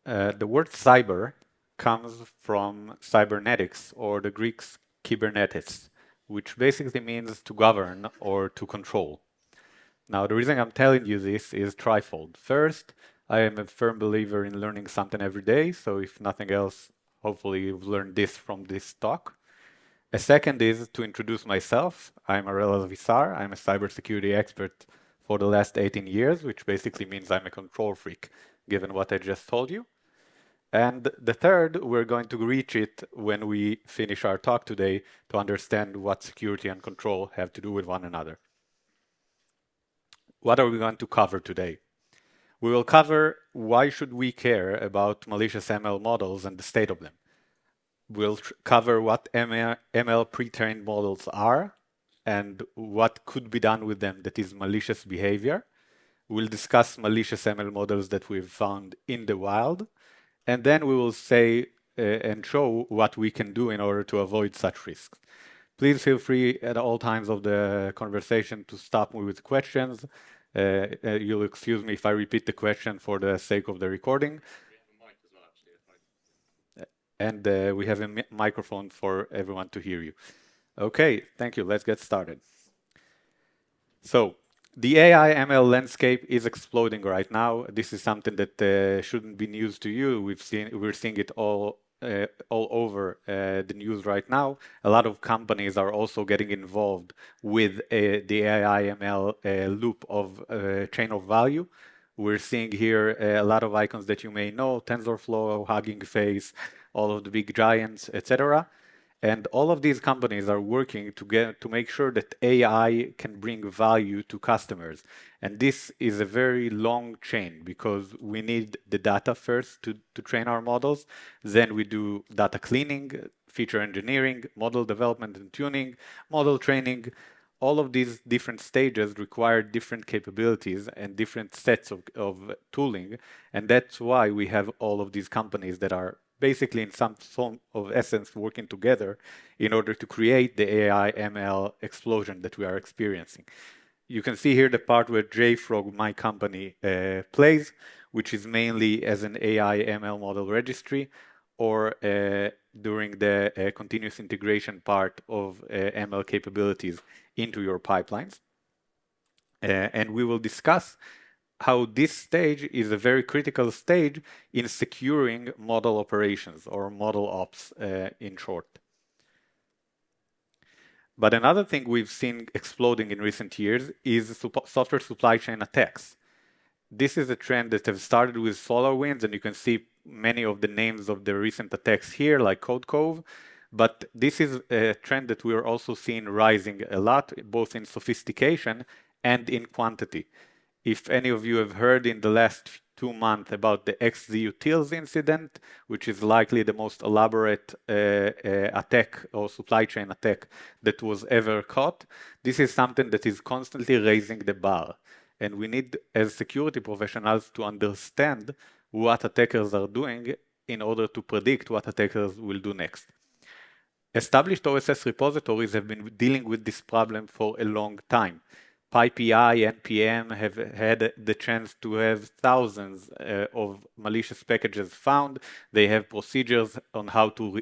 The word cyber comes from cybernetics, or the Greek's kybernetes, which basically means to govern or to control. Now, the reason I'm telling you this is threefold. First, I am a firm believer in learning something every day, so if nothing else, hopefully you've learned this from this talk. A second is to introduce myself. I'm HAREL AVISSAR. I'm a cybersecurity expert for the last 18 years, which basically means I'm a control freak, given what I just told you. And the third, we're going to reach it when we finish our talk today to understand what security and control have to do with one another. What are we going to cover today? We will cover why should we care about malicious ML models and the state of them. We'll cover what ML pre-trained models are and what could be done with them that is malicious behavior. We'll discuss malicious ML models that we've found in the wild, and then we will say and show what we can do in order to avoid such risks. Please feel free at all times of the conversation to stop me with questions. You'll excuse me if I repeat the question for the sake of the recording. And we have a microphone for everyone to hear you. Okay, thank you. Let's get started. So, the AI ML landscape is exploding right now. This is something that shouldn't be news to you. We're seeing it all over the news right now. A lot of companies are also getting involved with the AI ML loop of chain of value. We're seeing here a lot of icons that you may know: TensorFlow, Hugging Face, all of the big giants, etc. And all of these companies are working to make sure that AI can bring value to customers. And this is a very long chain because we need the data first to train our models. Then we do data cleaning, feature engineering, model development and tuning, model training. All of these different stages require different capabilities and different sets of tooling. And that's why we have all of these companies that are basically in some form of essence working together in order to create the AI ML explosion that we are experiencing. You can see here the part where JFrog, my company, plays, which is mainly as an AI ML model registry, or during the continuous integration part of ML capabilities into your pipelines. And we will discuss how this stage is a very critical stage in securing model operations, or model ops in short. But another thing we've seen exploding in recent years is software supply chain attacks. This is a trend that has started with SolarWinds, and you can see many of the names of the recent attacks here, like CodeCove. But this is a trend that we are also seeing rising a lot, both in sophistication and in quantity. If any of you have heard in the last 2 months about the XZUtils incident, which is likely the most elaborate attack or supply chain attack that was ever caught, this is something that is constantly raising the bar. And we need, as security professionals, to understand what attackers are doing in order to predict what attackers will do next. Established OSS repositories have been dealing with this problem for a long time. PyPI and NPM have had the chance to have thousands of malicious packages found. They have procedures on how to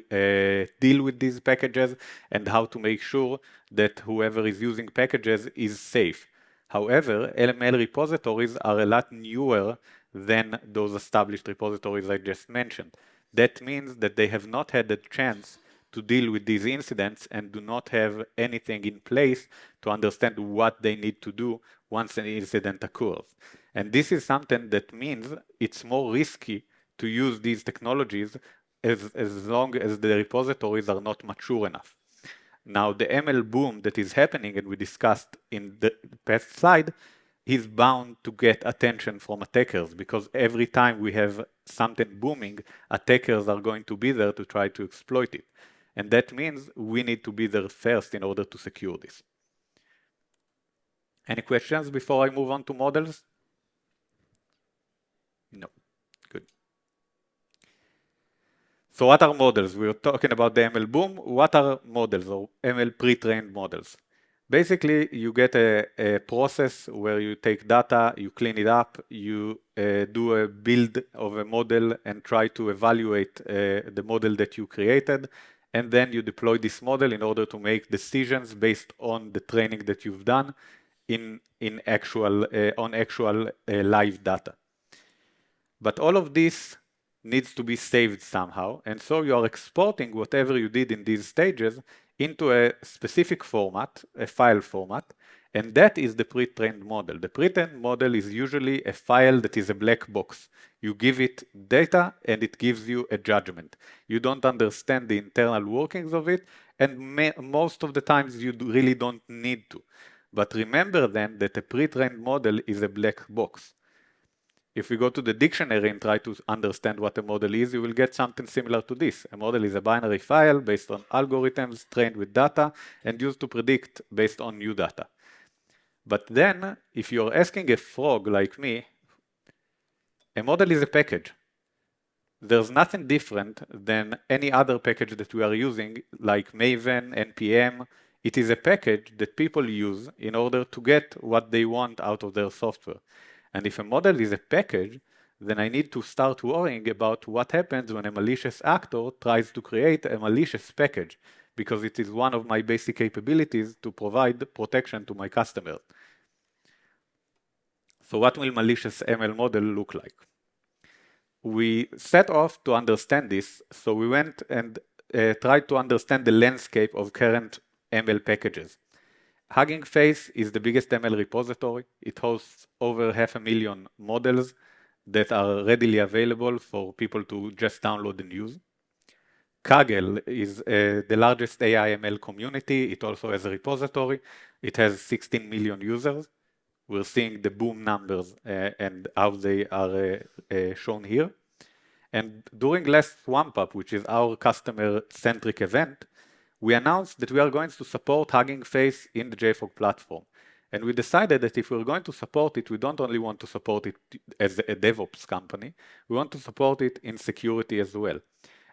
deal with these packages and how to make sure that whoever is using packages is safe. However, LML repositories are a lot newer than those established repositories I just mentioned. That means that they have not had the chance to deal with these incidents and do not have anything in place to understand what they need to do once an incident occurs. And this is something that means it's more risky to use these technologies as long as the repositories are not mature enough. Now, the ML boom that is happening, and we discussed in the past slide, is bound to get attention from attackers, because every time we have something booming, attackers are going to be there to try to exploit it. And that means we need to be there first in order to secure this. Any questions before I move on to models? No. Good. So what are models? We were talking about the ML boom. What are models, or ML pre-trained models? Basically, you get a process where you take data, you clean it up, you do a build of a model and try to evaluate the model that you created, and then you deploy this model in order to make decisions based on the training that you've done on actual live data. But all of this needs to be saved somehow, and so you are exporting whatever you did in these stages into a specific format, a file format, and that is the pre-trained model. The pre-trained model is usually a file that is a black box. You give it data and it gives you a judgment. You don't understand the internal workings of it, and most of the times you really don't need to. But remember then that a pre-trained model is a black box. If we go to the dictionary and try to understand what a model is, you will get something similar to this. A model is a binary file based on algorithms trained with data and used to predict based on new data. But then, if you're asking a frog like me, a model is a package. There's nothing different than any other package that we are using, like Maven, NPM. It is a package that people use in order to get what they want out of their software. And if a model is a package, then I need to start worrying about what happens when a malicious actor tries to create a malicious package, because it is one of my basic capabilities to provide protection to my customers. So what will malicious ML model look like? We set off to understand this, so we went and tried to understand the landscape of current ML packages. Hugging Face is the biggest ML repository. It hosts over 500,000 models that are readily available for people to just download and use. Kaggle is the largest AI ML community. It also has a repository. It has 16 million users. We're seeing the boom numbers and how they are shown here. And during last SwampUp, which is our customer-centric event, we announced that we are going to support Hugging Face in the JFrog platform. And we decided that if we're going to support it, we don't only want to support it as a DevOps company, we want to support it in security as well.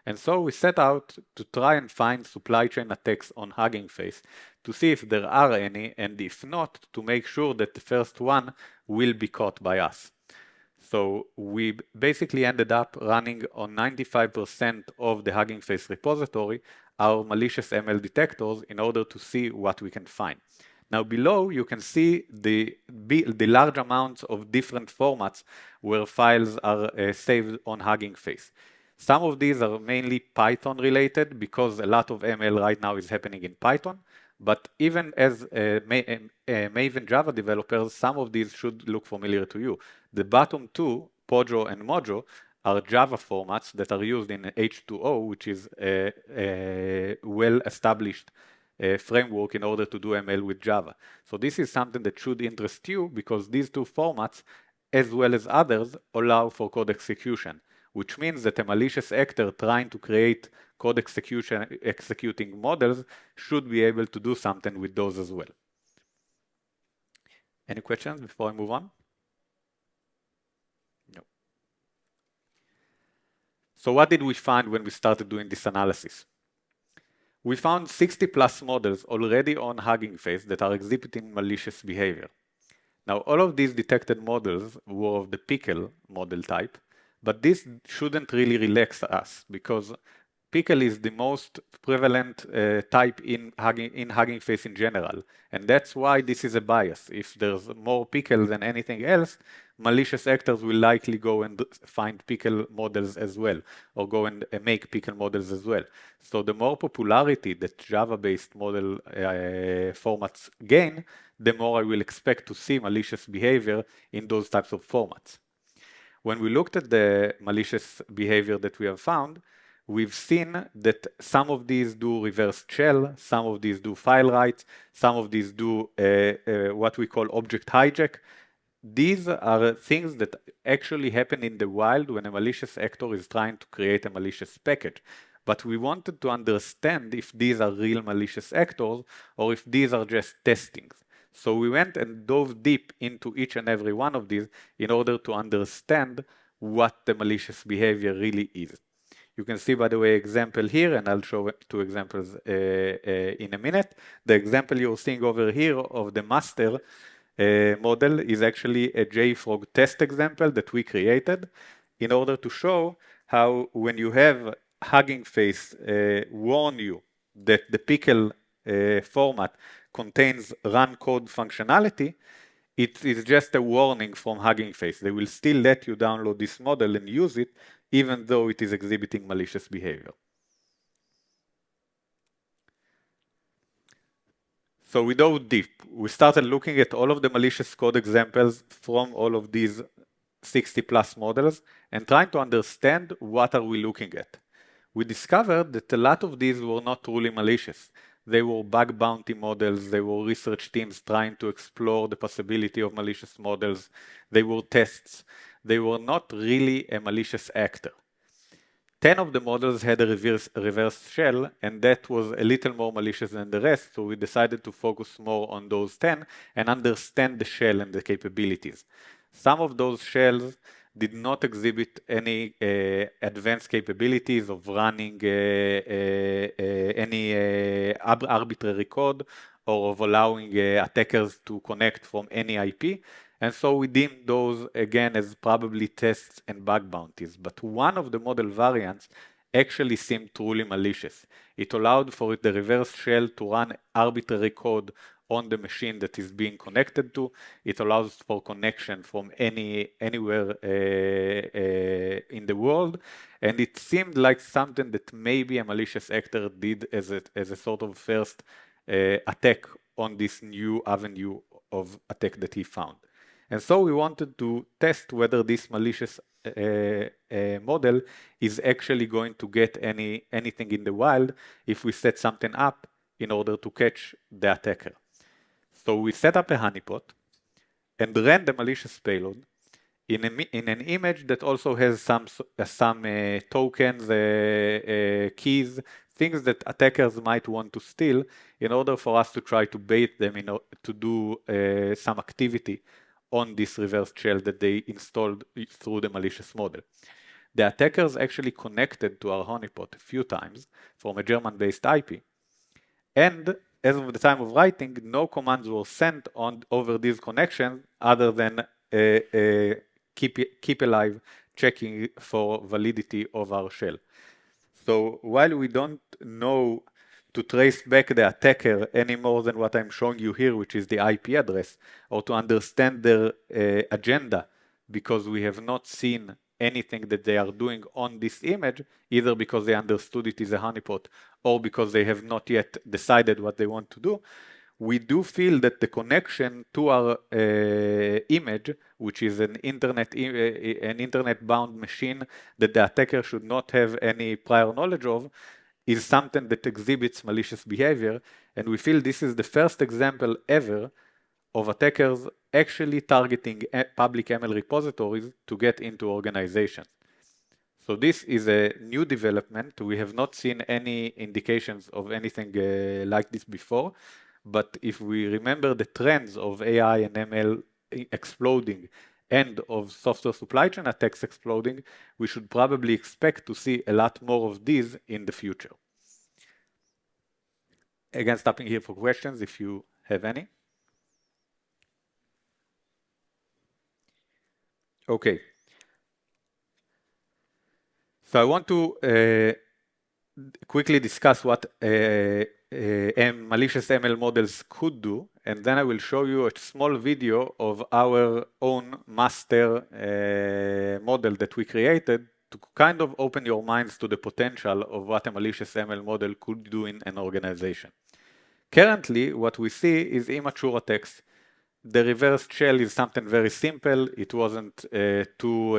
And so we set out to try and find supply chain attacks on Hugging Face to see if there are any, and if not, to make sure that the first one will be caught by us. So we basically ended up running on 95% of the Hugging Face repository our malicious ML detectors in order to see what we can find. Now below you can see the large amounts of different formats where files are saved on Hugging Face. Some of these are mainly Python related because a lot of ML right now is happening in Python. But even as Maven Java developers, some of these should look familiar to you. The bottom two, Pojo and Mojo, are Java formats that are used in H2O, which is a well-established framework in order to do ML with Java. So this is something that should interest you because these two formats, as well as others, allow for code execution, which means that a malicious actor trying to create code executing models should be able to do something with those as well. Any questions before I move on? No. So what did we find when we started doing this analysis? We found 60 plus models already on Hugging Face that are exhibiting malicious behavior. Now all of these detected models were of the pickle model type, but this shouldn't really relax us because pickle is the most prevalent type in Hugging Face in general. And that's why this is a bias. If there's more pickle than anything else, malicious actors will likely go and find pickle models as well, or go and make pickle models as well. So the more popularity that Java-based model formats gain, the more I will expect to see malicious behavior in those types of formats. When we looked at the malicious behavior that we have found, we've seen that some of these do reverse shell, some of these do file writes, some of these do what we call object hijack. These are things that actually happen in the wild when a malicious actor is trying to create a malicious package. But we wanted to understand if these are real malicious actors or if these are just testings. So we went and dove deep into each and every one of these in order to understand what the malicious behavior really is. You can see, by the way, example here, and I'll show 2 examples in a minute. The example you're seeing over here of the master model is actually a JFrog test example that we created in order to show how when you have Hugging Face warn you that the pickle format contains run code functionality, it is just a warning from Hugging Face. They will still let you download this model and use it, even though it is exhibiting malicious behavior. So we dove deep. We started looking at all of the malicious code examples from all of these 60 plus models and trying to understand what are we looking at. We discovered that a lot of these were not truly malicious. They were bug bounty models, they were research teams trying to explore the possibility of malicious models, they were tests. They were not really a malicious actor. 10 of the models had a reverse shell, and that was a little more malicious than the rest, so we decided to focus more on those 10 and understand the shell and the capabilities. Some of those shells did not exhibit any advanced capabilities of running any arbitrary code or of allowing attackers to connect from any IP. And so we deemed those again as probably tests and bug bounties. But one of the model variants actually seemed truly malicious. It allowed for the reverse shell to run arbitrary code on the machine that is being connected to. It allows for connection from anywhere in the world. And it seemed like something that maybe a malicious actor did as a sort of first attack on this new avenue of attack that he found. And so we wanted to test whether this malicious model is actually going to get anything in the wild if we set something up in order to catch the attacker. So we set up a honeypot and ran the malicious payload in an image that also has some tokens, keys, things that attackers might want to steal in order for us to try to bait them to do some activity on this reverse shell that they installed through the malicious model. The attackers actually connected to our honeypot a few times from a German-based IP, and as of the time of writing, no commands were sent over these connections other than keep alive, checking for validity of our shell. So while we don't know to trace back the attacker any more than what I'm showing you here, which is the IP address, or to understand their agenda, because we have not seen anything that they are doing on this image, either because they understood it is a honeypot or because they have not yet decided what they want to do, we do feel that the connection to our image, which is an internet-bound machine that the attacker should not have any prior knowledge of, is something that exhibits malicious behavior, and we feel this is the first example ever of attackers actually targeting public ML repositories to get into organizations. So this is a new development. We have not seen any indications of anything like this before, but if we remember the trends of AI and ML exploding and of software supply chain attacks exploding, we should probably expect to see a lot more of these in the future. Again, stopping here for questions if you have any. Okay. So I want to quickly discuss what malicious ML models could do, and then I will show you a small video of our own master model that we created to kind of open your minds to the potential of what a malicious ML model could do in an organization. Currently, what we see is immature attacks. The reverse shell is something very simple. It wasn't too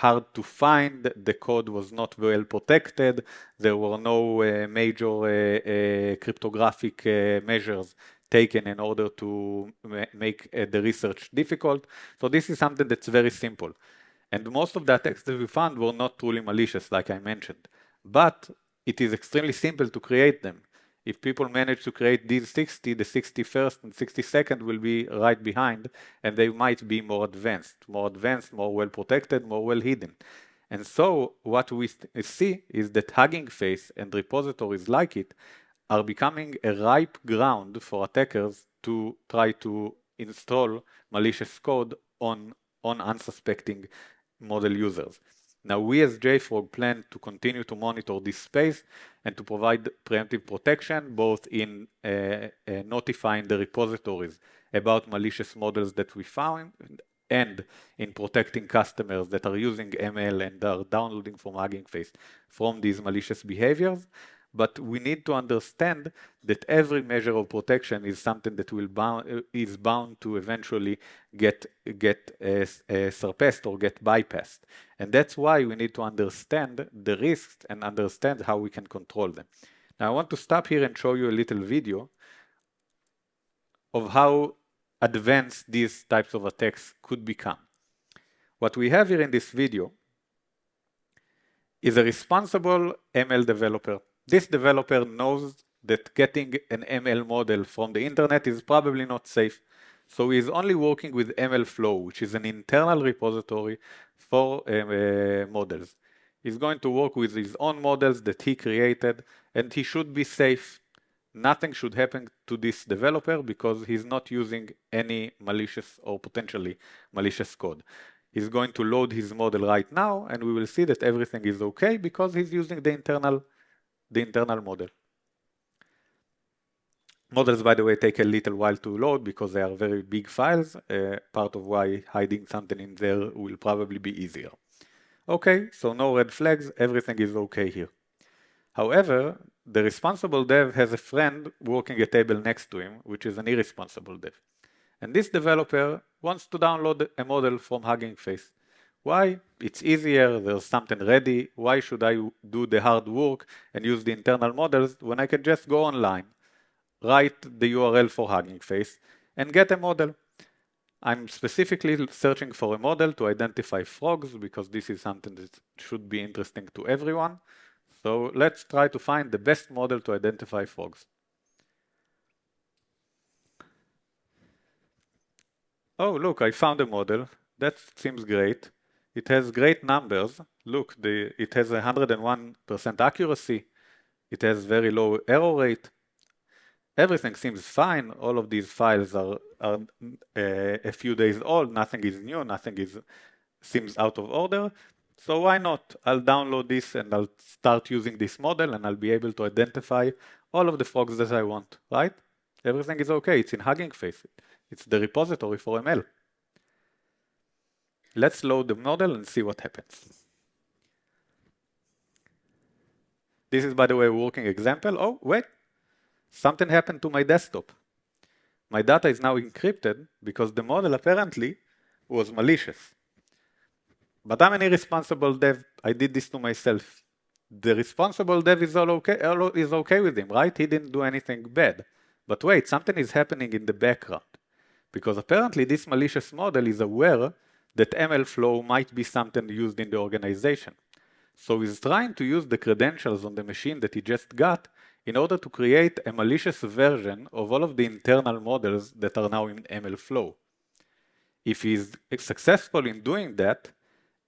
hard to find. The code was not well protected. There were no major cryptographic measures taken in order to make the research difficult. So this is something that's very simple. And most of the attacks that we found were not truly malicious, like I mentioned. But it is extremely simple to create them. If people manage to create these 60, the 61st and 62nd will be right behind, and they might be more advanced, more well protected, more well hidden. And so what we see is that Hugging Face and repositories like it are becoming a ripe ground for attackers to try to install malicious code on unsuspecting model users. Now, we as JFrog plan to continue to monitor this space and to provide preemptive protection, both in notifying the repositories about malicious models that we found and in protecting customers that are using ML and are downloading from Hugging Face from these malicious behaviors. But we need to understand that every measure of protection is something that is bound to eventually get surpassed or get bypassed. And that's why we need to understand the risks and understand how we can control them. Now I want to stop here and show you a little video of how advanced these types of attacks could become. What we have here in this video is a responsible ML developer. This developer knows that getting an ML model from the internet is probably not safe. So he is only working with ML Flow, which is an internal repository for models. He's going to work with his own models that he created, and he should be safe. Nothing should happen to this developer because he's not using any malicious or potentially malicious code. He's going to load his model right now, and we will see that everything is okay because he's using the internal model. Models, by the way, take a little while to load because they are very big files. Part of why hiding something in there will probably be easier. Okay, so no red flags, everything is okay here. However, the responsible dev has a friend working a table next to him, which is an irresponsible dev. And this developer wants to download a model from Hugging Face. Why? It's easier, there's something ready. Why should I do the hard work and use the internal models when I can just go online, write the URL for Hugging Face, and get a model? I'm specifically searching for a model to identify frogs because this is something that should be interesting to everyone. So let's try to find the best model to identify frogs. Oh, look, I found a model. That seems great. It has great numbers. Look, it has 101% accuracy. It has very low error rate. Everything seems fine. All of these files are a few days old. Nothing is new. Nothing seems out of order. So why not? I'll download this and I'll start using this model and I'll be able to identify all of the frogs that I want, right? Everything is okay. It's in Hugging Face. It's the repository for ML. Let's load the model and see what happens. This is, by the way, a working example. Oh, wait. Something happened to my desktop. My data is now encrypted because the model apparently was malicious. But I'm an irresponsible dev. I did this to myself. The responsible dev is okay with him, right? He didn't do anything bad. But wait, something is happening in the background. Because apparently this malicious model is aware that ML flow might be something used in the organization. So he's trying to use the credentials on the machine that he just got in order to create a malicious version of all of the internal models that are now in ML flow. If he's successful in doing that,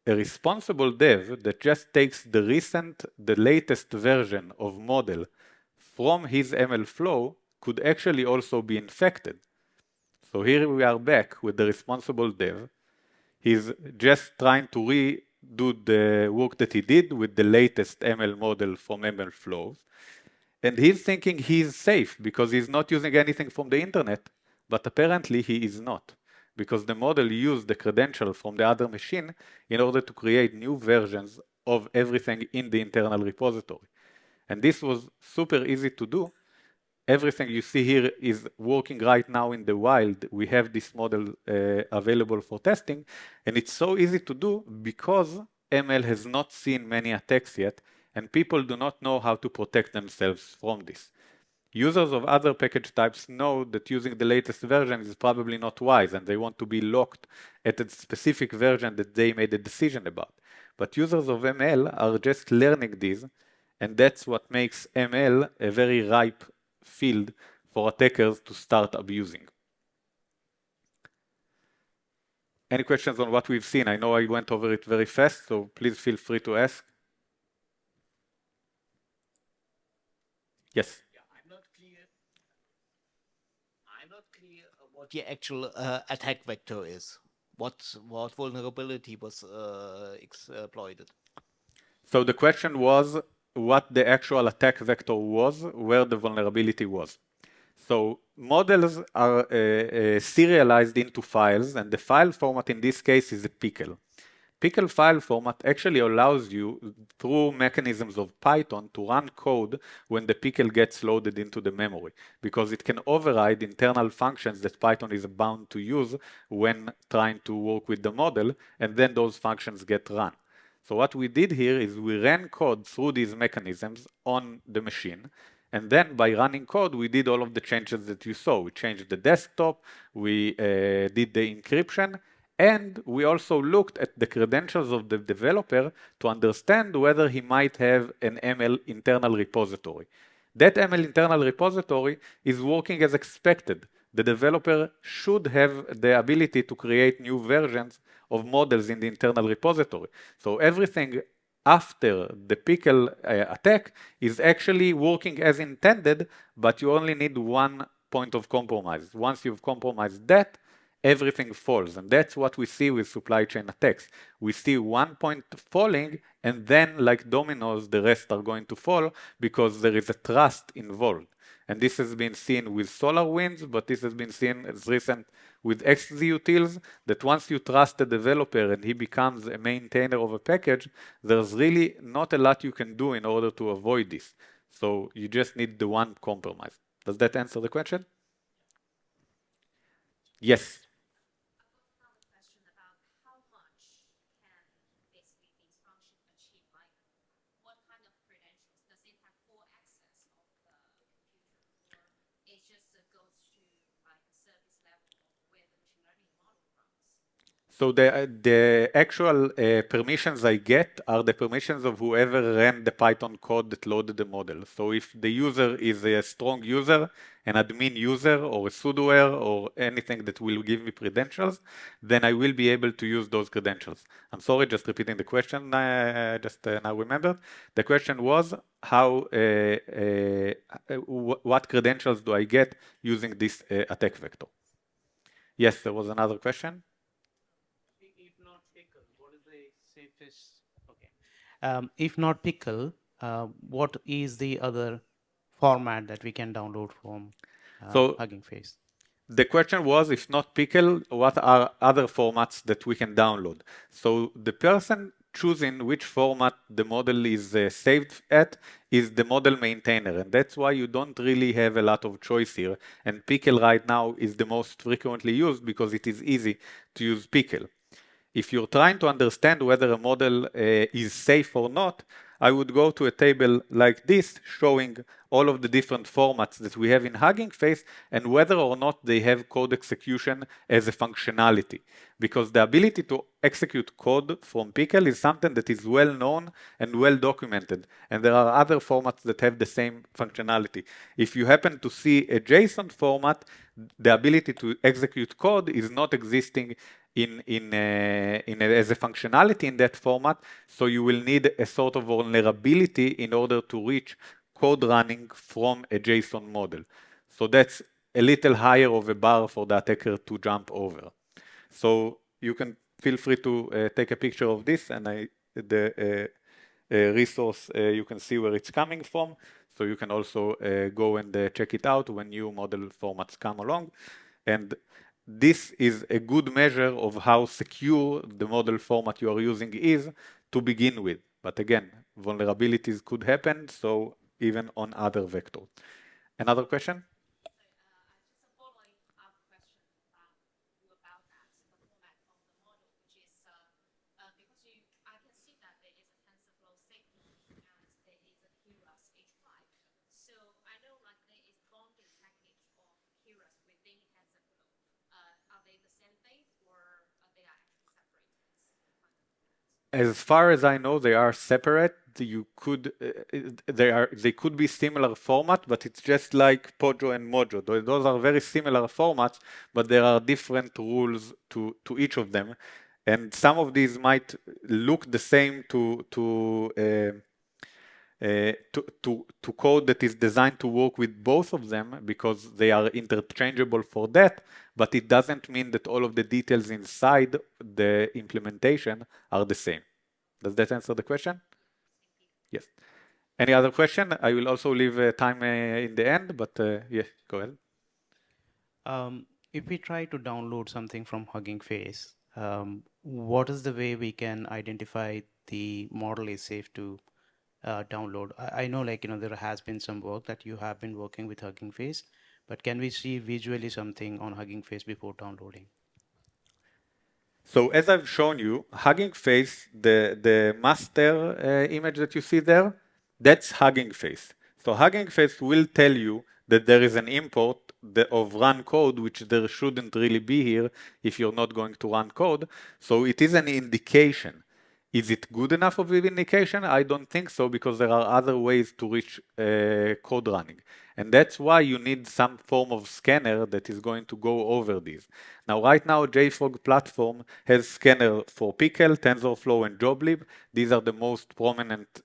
a responsible dev that just takes the latest version of model from his ML flow could actually also be infected. So here we are back with the responsible dev. He's just trying to redo the work that he did with the latest ML model from ML flows. And he's thinking he's safe because he's not using anything from the internet, but apparently he is not, because the model used the credential from the other machine in order to create new versions of everything in the internal repository. And this was super easy to do. Everything you see here is working right now in the wild. We have this model available for testing, and it's so easy to do because ML has not seen many attacks yet, and people do not know how to protect themselves from this. Users of other package types know that using the latest version is probably not wise, and they want to be locked at a specific version that they made a decision about. But users of ML are just learning these, and that's what makes ML a very ripe field for attackers to start abusing. Any questions on what we've seen? I know I went over it very fast, so please feel free to ask. Yes. I'm not clear what the actual attack vector is. What vulnerability was exploited? So the question was what the actual attack vector was, where the vulnerability was. So models are serialized into files, and the file format in this case is a pickle. Pickle file format actually allows you, through mechanisms of Python, to run code when the pickle gets loaded into the memory, because it can override internal functions that Python is bound to use when trying to work with the model, and then those functions get run. So what we did here is we ran code through these mechanisms on the machine, and then by running code, we did all of the changes that you saw. We changed the desktop, we did the encryption, and we also looked at the credentials of the developer to understand whether he might have an ML internal repository. That ML internal repository is working as expected. The developer should have the ability to create new versions of models in the internal repository. So everything after the pickle attack is actually working as intended, but you only need one point of compromise. Once you've compromised that, everything falls. And that's what we see with supply chain attacks. We see one point falling, and then, like dominoes, the rest are going to fall because there is a trust involved. And this has been seen with SolarWinds, but this has been seen as recent with xzutils, that once you trust the developer and he becomes a maintainer of a package, there's really not a lot you can do in order to avoid this. So you just need the one compromise. Does that answer the question? Yes. So the actual permissions I get are the permissions of whoever ran the Python code that loaded the model. So if the user is a strong user, an admin user, or a sudoer, or anything that will give me credentials, then I will be able to use those credentials. I'm sorry, just repeating the question, just now remembered. The question was how, what credentials do I get using this attack vector? Yes, there was another question. Safest. Okay. If not pickle, what is the other format that we can download from So Hugging Face? the question was, if not pickle, what are other formats that we can download? So the person choosing which format the model is saved at is the model maintainer, and that's why you don't really have a lot of choice here. And pickle right now is the most frequently used because it is easy to use pickle. If you're trying to understand whether a model is safe or not, I would go to a table like this showing all of the different formats that we have in Hugging Face and whether or not they have code execution as a functionality. Because the ability to execute code from Pickle is something that is well known and well documented. And there are other formats that have the same functionality. If you happen to see a JSON format, the ability to execute code is not existing as a functionality in that format, so you will need a sort of vulnerability in order to reach code running from a JSON model. So that's a little higher of a bar for the attacker to jump over. So you can feel free to take a picture of this, and the resource, you can see where it's coming from. So you can also go and check it out when new model formats come along. And this is a good measure of how secure the model format you are using is to begin with. But again, vulnerabilities could happen, so even on other vectors. Another question? As far as I know, they are separate. you could they could be similar format, but it's just like Pojo and Mojo. Those are very similar formats, but there are different rules to each of them, and some of these might look the same to code that is designed to work with both of them because they are interchangeable for that, but it doesn't mean that all of the details inside the implementation are the same. Does that answer the question? Yes. Any other question? I will also leave time in the end, but yeah, go ahead. If we try to download something from Hugging Face, what is the way we can identify the model is safe to download? I know, like, there has been some work that you have been working with Hugging Face, but can we see visually something on Hugging Face before downloading? So as I've shown you, Hugging Face, the master image that you see there, that's Hugging Face. So Hugging Face will tell you that there is an import of run code, which there shouldn't really be here if you're not going to run code. So it is an indication. Is it good enough of an indication? I don't think so, because there are other ways to reach code running. And that's why you need some form of scanner that is going to go over these. Now, right now, JFrog platform has scanner for Pickle, TensorFlow, and JobLib. These are the most prominent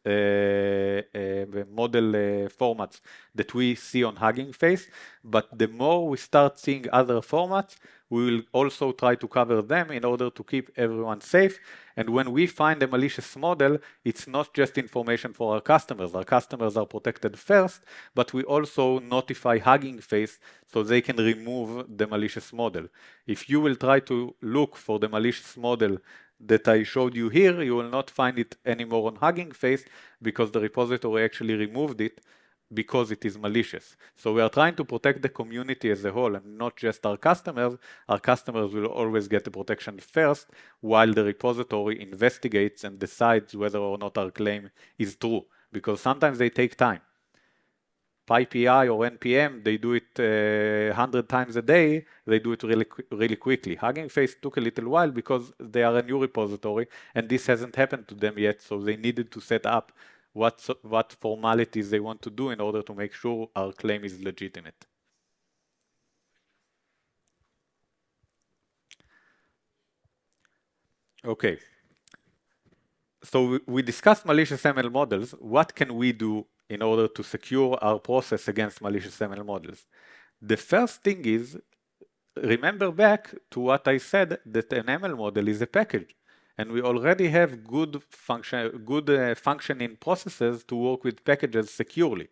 model formats that we see on Hugging Face. But the more we start seeing other formats, we will also try to cover them in order to keep everyone safe. And when we find a malicious model, it's not just information for our customers. Our customers are protected first, but we also notify Hugging Face so they can remove the malicious model. If you will try to look for the malicious model that I showed you here, you will not find it anymore on Hugging Face because the repository actually removed it because it is malicious. So we are trying to protect the community as a whole and not just our customers. Our customers will always get the protection first while the repository investigates and decides whether or not our claim is true, because sometimes they take time. PyPI or NPM, they do it 100 times a day, they do it really quickly. Hugging Face took a little while because they are a new repository and this hasn't happened to them yet, so they needed to set up what formalities they want to do in order to make sure our claim is legitimate. Okay. So we discussed malicious ML models. What can we do in order to secure our process against malicious ML models? The first thing is, remember back to what I said, that an ML model is a package. And we already have good functioning processes to work with packages securely.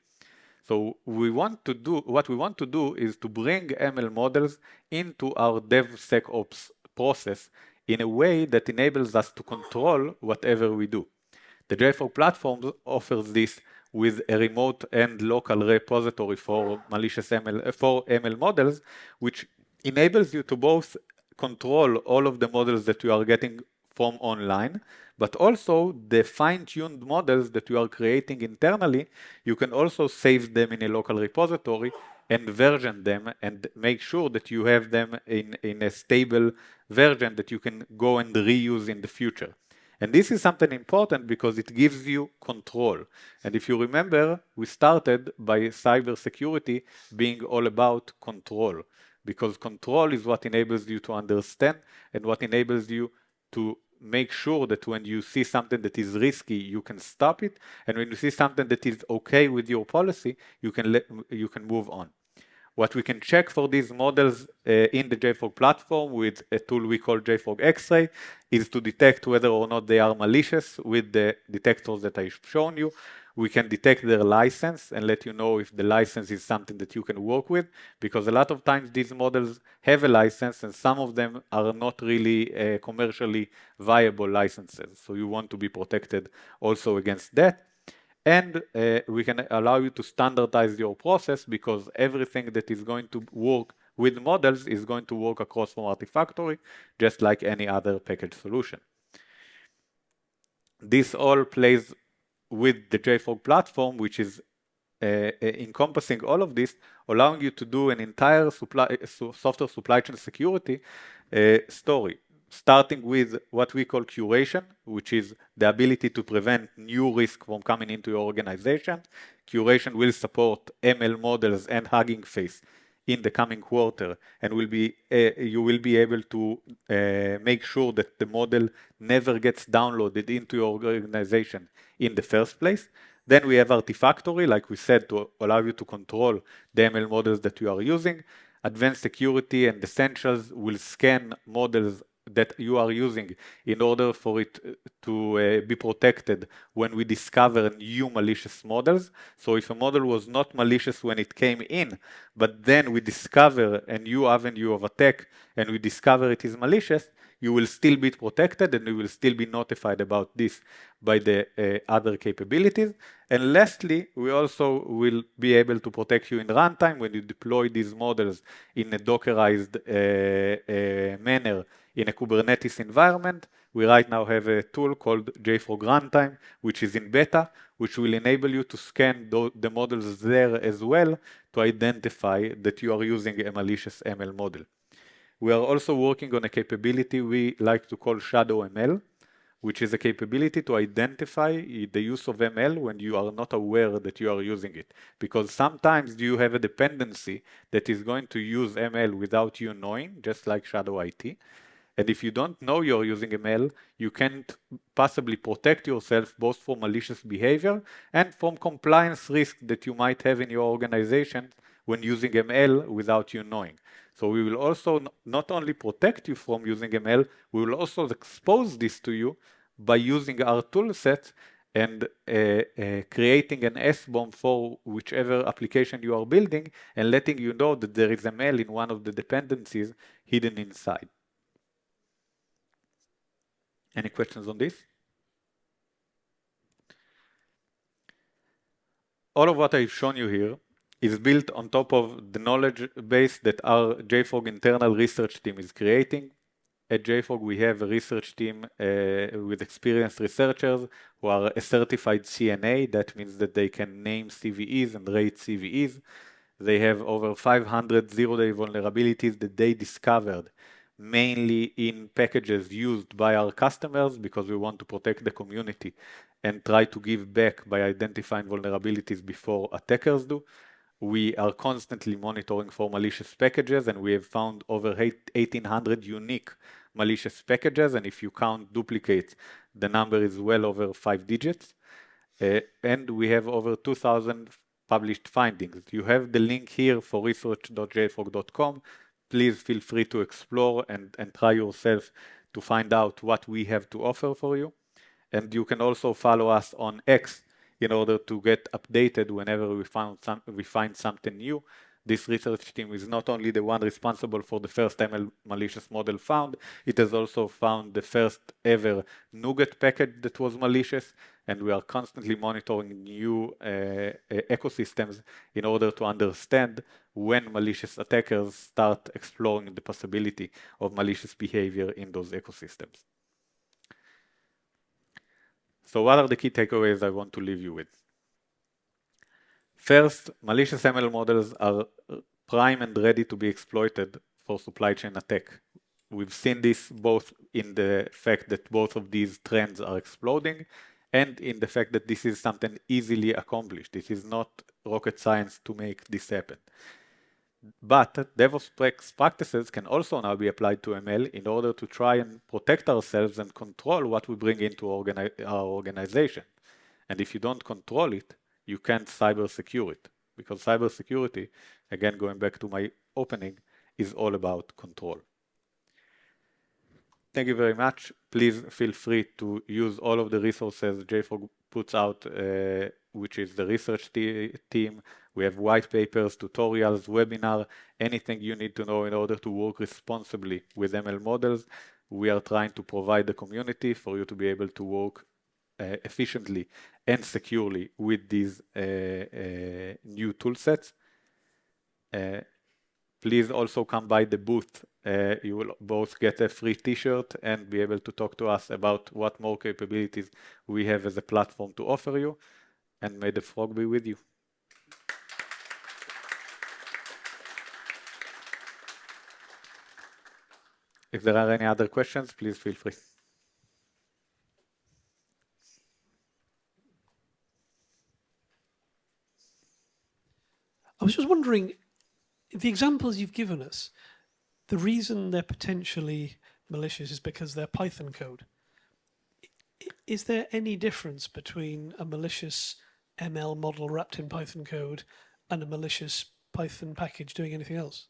So what we want to do is to bring ML models into our DevSecOps process in a way that enables us to control whatever we do. The JFrog platform offers this with a remote and local repository for malicious ML models, which enables you to both control all of the models that you are getting from online, but also the fine-tuned models that you are creating internally, you can also save them in a local repository and version them and make sure that you have them in a stable version that you can go and reuse in the future. And this is something important because it gives you control. And if you remember, we started by cybersecurity being all about control, because control is what enables you to understand and what enables you to make sure that when you see something that is risky, you can stop it. And when you see something that is okay with your policy, you can move on. What we can check for these models in the JFrog platform with a tool we call JFrog X-ray is to detect whether or not they are malicious with the detectors that I've shown you. We can detect their license and let you know if the license is something that you can work with, because a lot of times these models have a license and some of them are not really commercially viable licenses. So you want to be protected also against that. And we can allow you to standardize your process, because everything that is going to work with models is going to work across from Artifactory, just like any other package solution. This all plays with the JFrog platform, which is encompassing all of this, allowing you to do an entire software supply chain security story. starting with what we call curation, which is the ability to prevent new risk from coming into your organization. Curation will support ML models and Hugging Face in the coming quarter, and you will be able to make sure that the model never gets downloaded into your organization in the first place. Then we have Artifactory, like we said, to allow you to control the ML models that you are using. Advanced Security and Essentials will scan models that you are using in order for it to be protected when we discover new malicious models. So if a model was not malicious when it came in, but then we discover a new avenue of attack and we discover it is malicious, you will still be protected and you will still be notified about this by the other capabilities. And lastly, we also will be able to protect you in runtime when you deploy these models in a Dockerized manner in a Kubernetes environment. We right now have a tool called JFrog Runtime, which is in beta, which will enable you to scan the models there as well to identify that you are using a malicious ML model. We are also working on a capability we like to call Shadow ML, which is a capability to identify the use of ML when you are not aware that you are using it. Because sometimes you have a dependency that is going to use ML without you knowing, just like Shadow IT. And if you don't know you're using ML, you can't possibly protect yourself both from malicious behavior and from compliance risk that you might have in your organization when using ML without you knowing. So we will also not only protect you from using ML, we will also expose this to you by using our tool set and creating an S-bomb for whichever application you are building and letting you know that there is ML in one of the dependencies hidden inside. Any questions on this? All of what I've shown you here is built on top of the knowledge base that our JFrog internal research team is creating. At JFrog, we have a research team with experienced researchers who are a certified CNA. That means that they can name CVEs and rate CVEs. They have over 500 zero-day vulnerabilities that they discovered, mainly in packages used by our customers because we want to protect the community and try to give back by identifying vulnerabilities before attackers do. We are constantly monitoring for malicious packages, and we have found over 1,800 unique malicious packages, and if you count duplicates, the number is well over 5 digits. And we have over 2,000 published findings. You have the link here for research.jfrog.com. Please feel free to explore and try yourself to find out what we have to offer for you. And you can also follow us on X in order to get updated whenever we find something new. This research team is not only the one responsible for the first ML malicious model found, it has also found the first ever NuGet package that was malicious, and we are constantly monitoring new ecosystems in order to understand when malicious attackers start exploring the possibility of malicious behavior in those ecosystems. So what are the key takeaways I want to leave you with? First, malicious ML models are prime and ready to be exploited for supply chain attack. We've seen this both in the fact that both of these trends are exploding and in the fact that this is something easily accomplished. It is not rocket science to make this happen. But DevOps practices can also now be applied to ML in order to try and protect ourselves and control what we bring into our organization. And if you don't control it, you can't cyber secure it. Because cybersecurity, again, going back to my opening, is all about control. Thank you very much. Please feel free to use all of the resources JFrog puts out, which is the research team. We have white papers, tutorials, webinar, anything you need to know in order to work responsibly with ML models. We are trying to provide the community for you to be able to work efficiently and securely with these new tool sets. Please also come by the booth. You will both get a free t-shirt and be able to talk to us about what more capabilities we have as a platform to offer you. And may the frog be with you. If there are any other questions, please feel free. I was just wondering, the examples you've given us, the reason they're potentially malicious is because they're Python code. Is there any difference between a malicious ML model wrapped in Python code and a malicious Python package doing anything else?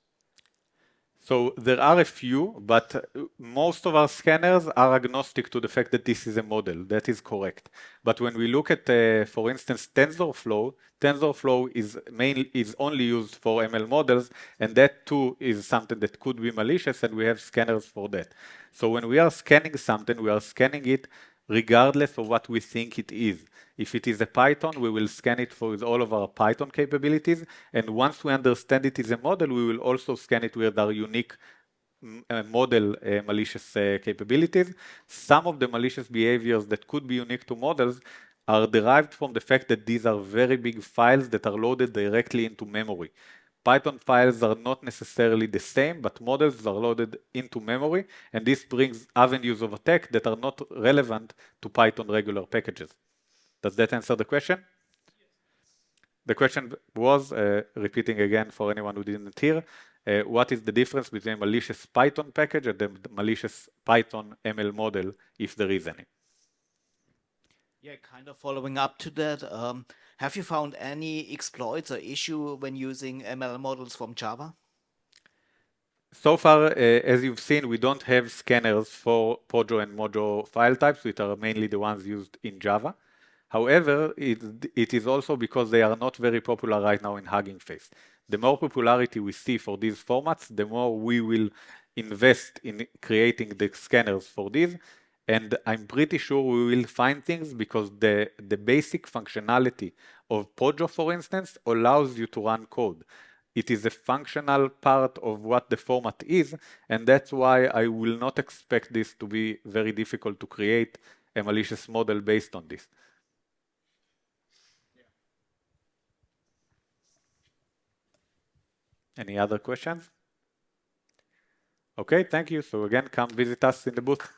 So there are a few, but most of our scanners are agnostic to the fact that this is a model. That is correct. But when we look at, for instance, TensorFlow is only used for ML models, and that too is something that could be malicious, and we have scanners for that. So when we are scanning something, we are scanning it regardless of what we think it is. If it is a Python, we will scan it for all of our Python capabilities, and once we understand it is a model, we will also scan it with our unique model malicious capabilities. Some of the malicious behaviors that could be unique to models are derived from the fact that these are very big files that are loaded directly into memory. Python files are not necessarily the same, but models are loaded into memory, and this brings avenues of attack that are not relevant to Python regular packages. Does that answer the question? The question was, repeating again for anyone who didn't hear, what is the difference between a malicious Python package and the malicious Python ML model, if there is any? Yeah, kind of following up to that, have you found any exploits or issue when using ML models from Java? So far, as you've seen, we don't have scanners for Pojo and Mojo file types, which are mainly the ones used in Java. However, it is also because they are not very popular right now in Hugging Face. The more popularity we see for these formats, the more we will invest in creating the scanners for these. And I'm pretty sure we will find things because the basic functionality of Pojo, for instance, allows you to run code. It is a functional part of what the format is, and that's why I will not expect this to be very difficult to create a malicious model based on this. Any other questions? Okay, thank you. So again, come visit us in the booth.